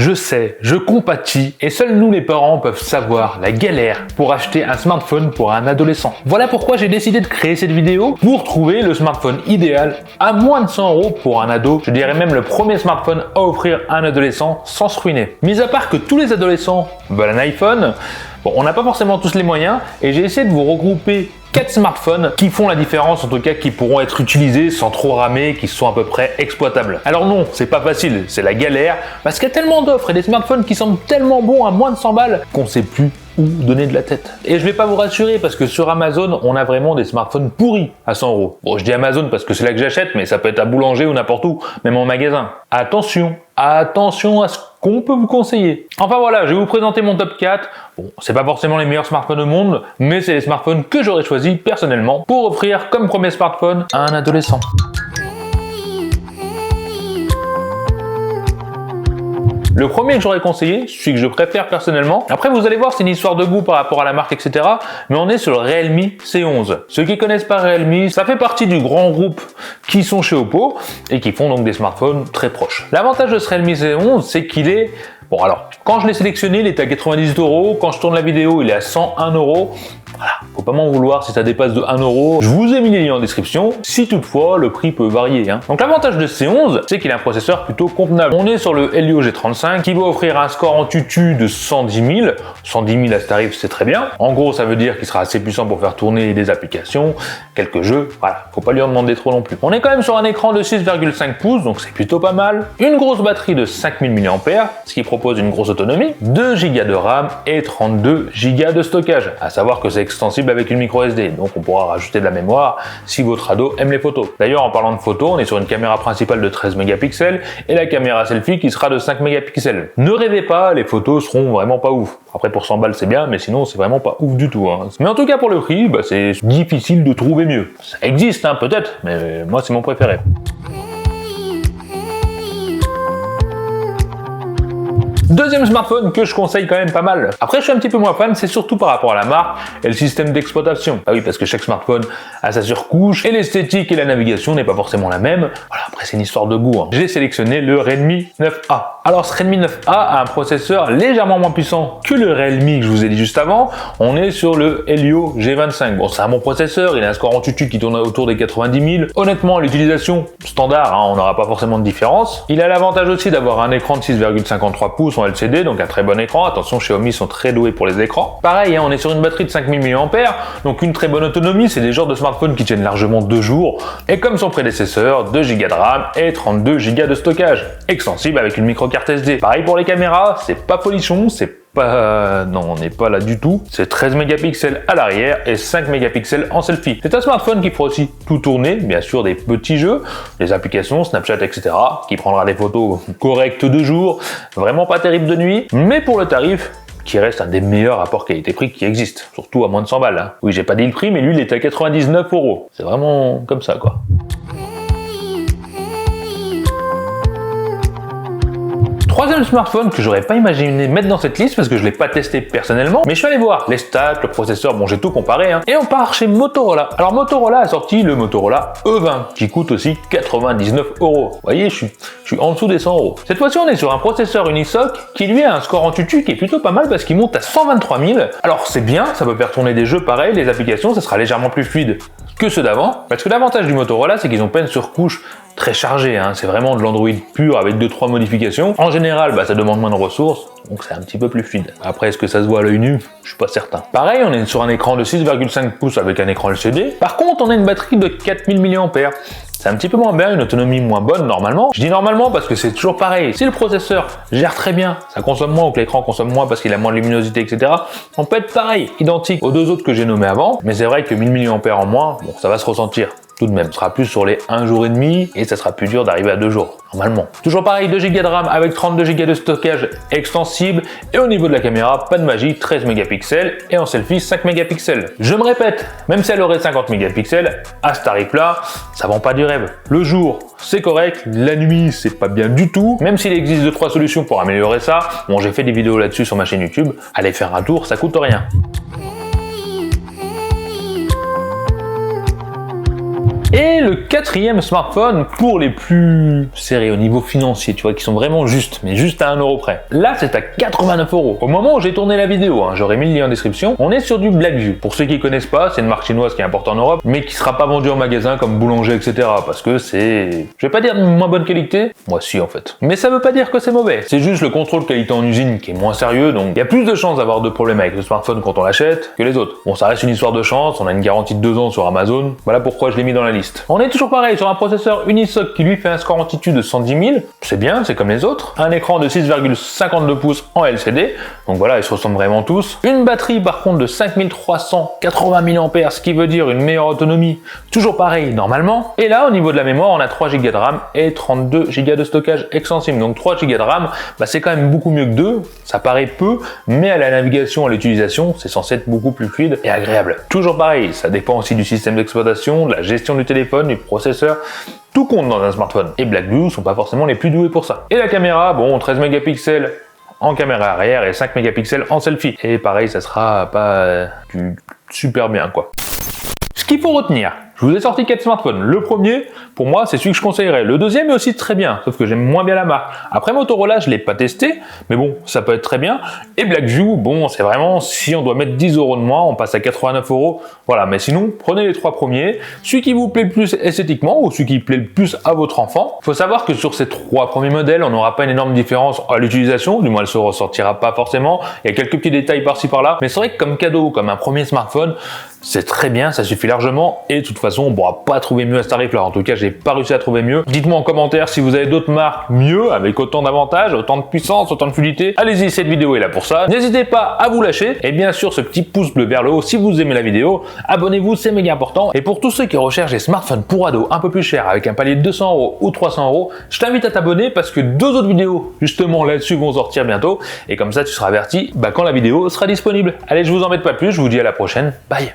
Je sais, je compatis, et seuls nous les parents peuvent savoir la galère pour acheter un smartphone pour un adolescent. Voilà pourquoi j'ai décidé de créer cette vidéo pour trouver le smartphone idéal à moins de 100 € pour un ado. Je dirais même le premier smartphone à offrir à un adolescent sans se ruiner. Mis à part que tous les adolescents veulent un iPhone, bon, on n'a pas forcément tous les moyens, et j'ai essayé de vous regrouper 4 smartphones qui font la différence, en tout cas qui pourront être utilisés sans trop ramer, qui sont à peu près exploitables. Alors non, c'est pas facile, c'est la galère, parce qu'il y a tellement d'offres et des smartphones qui semblent tellement bons à moins de 100 balles qu'on sait plus où donner de la tête. Et je vais pas vous rassurer parce que sur Amazon, on a vraiment des smartphones pourris à 100 €. Bon, je dis Amazon parce que c'est là que j'achète, mais ça peut être à boulanger ou n'importe où, même en magasin. Attention à ce qu'on peut vous conseiller. Enfin voilà, je vais vous présenter mon top 4. Bon, c'est pas forcément les meilleurs smartphones au monde, mais c'est les smartphones que j'aurais choisi personnellement pour offrir comme premier smartphone à un adolescent. Le premier que j'aurais conseillé, celui que je préfère personnellement, après vous allez voir c'est une histoire de goût par rapport à la marque etc, mais on est sur le Realme C11. Ceux qui connaissent pas Realme, ça fait partie du grand groupe qui sont chez Oppo et qui font donc des smartphones très proches. L'avantage de ce Realme C11 c'est qu'il est... Bon alors, quand je l'ai sélectionné il était à 98 €, quand je tourne la vidéo il est à 101 €. Voilà, faut pas m'en vouloir si ça dépasse de 1 €. Je vous ai mis les liens en description, si toutefois le prix peut varier. Donc l'avantage de C11, c'est qu'il a un processeur plutôt convenable. On est sur le Helio G35 qui va offrir un score en tutu de 110 000. 110 000 à ce tarif, c'est très bien. En gros, ça veut dire qu'il sera assez puissant pour faire tourner des applications, quelques jeux. Voilà, faut pas lui en demander trop non plus. On est quand même sur un écran de 6,5 pouces, donc c'est plutôt pas mal. Une grosse batterie de 5000 mAh, ce qui propose une grosse autonomie. 2 Go de RAM et 32 Go de stockage. À savoir que c'est extensible avec une micro SD, donc on pourra rajouter de la mémoire si votre ado aime les photos. D'ailleurs, en parlant de photos, on est sur une caméra principale de 13 mégapixels et la caméra selfie qui sera de 5 mégapixels. Ne rêvez pas, les photos seront vraiment pas ouf. Après, pour 100 balles, c'est bien, mais sinon, c'est vraiment pas ouf du tout. Mais en tout cas, pour le prix, c'est difficile de trouver mieux. Ça existe, peut-être, mais moi, c'est mon préféré. Deuxième smartphone que je conseille quand même pas mal. Après, je suis un petit peu moins fan, c'est surtout par rapport à la marque et le système d'exploitation. Ah oui, parce que chaque smartphone a sa surcouche et l'esthétique et la navigation n'est pas forcément la même. Voilà, après c'est une histoire de goût. J'ai sélectionné le Redmi 9A. Alors ce Redmi 9A a un processeur légèrement moins puissant que le Realme que je vous ai dit juste avant. On est sur le Helio G25. Bon, c'est un bon processeur, il a un score en tutu qui tourne autour des 90 000. Honnêtement, l'utilisation standard, on n'aura pas forcément de différence. Il a l'avantage aussi d'avoir un écran de 6,53 pouces en LCD, donc un très bon écran. Attention, Xiaomi sont très doués pour les écrans. Pareil, on est sur une batterie de 5000 mAh, donc une très bonne autonomie. C'est des genres de smartphones qui tiennent largement 2 jours. Et comme son prédécesseur, 2 Go de RAM et 32 Go de stockage, extensible avec une micro-carte SD. Pareil pour les caméras, c'est pas folichon, c'est pas... Non, on n'est pas là du tout. C'est 13 mégapixels à l'arrière et 5 mégapixels en selfie. C'est un smartphone qui fera aussi tout tourner, bien sûr des petits jeux, des applications, Snapchat, etc., qui prendra des photos correctes de jour, vraiment pas terrible de nuit, mais pour le tarif, qui reste un des meilleurs rapports qualité-prix qui existent, surtout à moins de 100 balles. Oui, j'ai pas dit le prix, mais lui, il est à 99 €. C'est vraiment comme ça, quoi. Troisième smartphone que j'aurais pas imaginé mettre dans cette liste parce que je l'ai pas testé personnellement, mais je suis allé voir les stats, le processeur, bon j'ai tout comparé, et on part chez Motorola. Alors Motorola a sorti le Motorola E20 qui coûte aussi 99 €. Vous voyez, je suis en dessous des 100 €. Cette fois-ci on est sur un processeur Unisoc qui lui a un score en tutu qui est plutôt pas mal parce qu'il monte à 123 000. Alors c'est bien, ça peut faire tourner des jeux pareils, les applications, ça sera légèrement plus fluide que ceux d'avant, parce que l'avantage du Motorola c'est qu'ils ont pas une surcouche très chargé, c'est vraiment de l'Android pur avec 2-3 modifications. En général, ça demande moins de ressources, donc c'est un petit peu plus fluide. Après, est-ce que ça se voit à l'œil nu? Je suis pas certain. Pareil, on est sur un écran de 6,5 pouces avec un écran LCD. Par contre, on a une batterie de 4000 mAh. C'est un petit peu moins bien, une autonomie moins bonne normalement. Je dis normalement parce que c'est toujours pareil. Si le processeur gère très bien, ça consomme moins ou que l'écran consomme moins parce qu'il a moins de luminosité, etc., on peut être pareil, identique aux deux autres que j'ai nommés avant. Mais c'est vrai que 1000 mAh en moins, bon, ça va se ressentir. Tout de même, ce sera plus sur les 1 jour et demi et ça sera plus dur d'arriver à 2 jours, normalement. Toujours pareil, 2 Go de RAM avec 32 Go de stockage extensible et au niveau de la caméra, pas de magie, 13 mégapixels et en selfie 5 mégapixels. Je me répète, même si elle aurait 50 mégapixels, à ce tarif-là, ça vend pas du rêve. Le jour, c'est correct, la nuit, c'est pas bien du tout, même s'il existe 2-3 solutions pour améliorer ça. Bon, j'ai fait des vidéos là-dessus sur ma chaîne YouTube, allez faire un tour, ça coûte rien. Et le quatrième smartphone pour les plus serrés au niveau financier, tu vois, qui sont vraiment justes, mais juste à 1 euro près. Là, c'est à 89 euros. Au moment où j'ai tourné la vidéo, j'aurais mis le lien en description, on est sur du Blackview. Pour ceux qui connaissent pas, c'est une marque chinoise qui est importante en Europe, mais qui sera pas vendue en magasin comme boulanger, etc. Parce que c'est, je vais pas dire de moins bonne qualité, moi si en fait. Mais ça veut pas dire que c'est mauvais. C'est juste le contrôle qualité en usine qui est moins sérieux, donc il y a plus de chances d'avoir de problèmes avec le smartphone quand on l'achète que les autres. Bon, ça reste une histoire de chance, on a une garantie de 2 ans sur Amazon, voilà pourquoi je l'ai mis dans la liste. On est toujours pareil sur un processeur Unisoc qui lui fait un score Antutu de 110 000, c'est bien, c'est comme les autres. Un écran de 6,52 pouces en LCD, donc voilà, ils se ressemblent vraiment tous. Une batterie par contre de 5380 mAh, ce qui veut dire une meilleure autonomie, toujours pareil normalement. Et là, au niveau de la mémoire, on a 3 Go de RAM et 32 Go de stockage extensible. Donc 3 Go de RAM, c'est quand même beaucoup mieux que 2, ça paraît peu, mais à la navigation, à l'utilisation, c'est censé être beaucoup plus fluide et agréable. Toujours pareil, ça dépend aussi du système d'exploitation, de la gestion du téléphone, du processeur, tout compte dans un smartphone. Et Blackview sont pas forcément les plus doués pour ça. Et la caméra, bon, 13 mégapixels en caméra arrière et 5 mégapixels en selfie. Et pareil, ça sera pas du super bien quoi. Ce qu'il faut retenir, je vous ai sorti 4 smartphones. Le premier, pour moi, c'est celui que je conseillerais. Le deuxième est aussi très bien, sauf que j'aime moins bien la marque. Après Motorola, je l'ai pas testé, mais bon, ça peut être très bien. Et Blackview, bon, c'est vraiment, si on doit mettre 10 euros de moins, on passe à 89 euros. Voilà, mais sinon, prenez les 3 premiers. Celui qui vous plaît le plus esthétiquement, ou celui qui plaît le plus à votre enfant. Faut savoir que sur ces 3 premiers modèles, on n'aura pas une énorme différence à l'utilisation, du moins elle se ressortira pas forcément. Il y a quelques petits détails par-ci par-là, mais c'est vrai que comme cadeau, comme un premier smartphone, c'est très bien, ça suffit largement, et de toute façon, on pourra pas trouver mieux à ce tarif-là. En tout cas, j'ai pas réussi à trouver mieux. Dites-moi en commentaire si vous avez d'autres marques mieux, avec autant d'avantages, autant de puissance, autant de fluidité. Allez-y, cette vidéo est là pour ça. N'hésitez pas à vous lâcher, et bien sûr, ce petit pouce bleu vers le haut si vous aimez la vidéo. Abonnez-vous, c'est méga important. Et pour tous ceux qui recherchent des smartphones pour ados un peu plus chers, avec un palier de 200 euros ou 300 euros, je t'invite à t'abonner parce que 2 autres vidéos, justement là-dessus, vont sortir bientôt. Et comme ça, tu seras averti quand la vidéo sera disponible. Allez, je vous embête pas plus, je vous dis à la prochaine. Bye!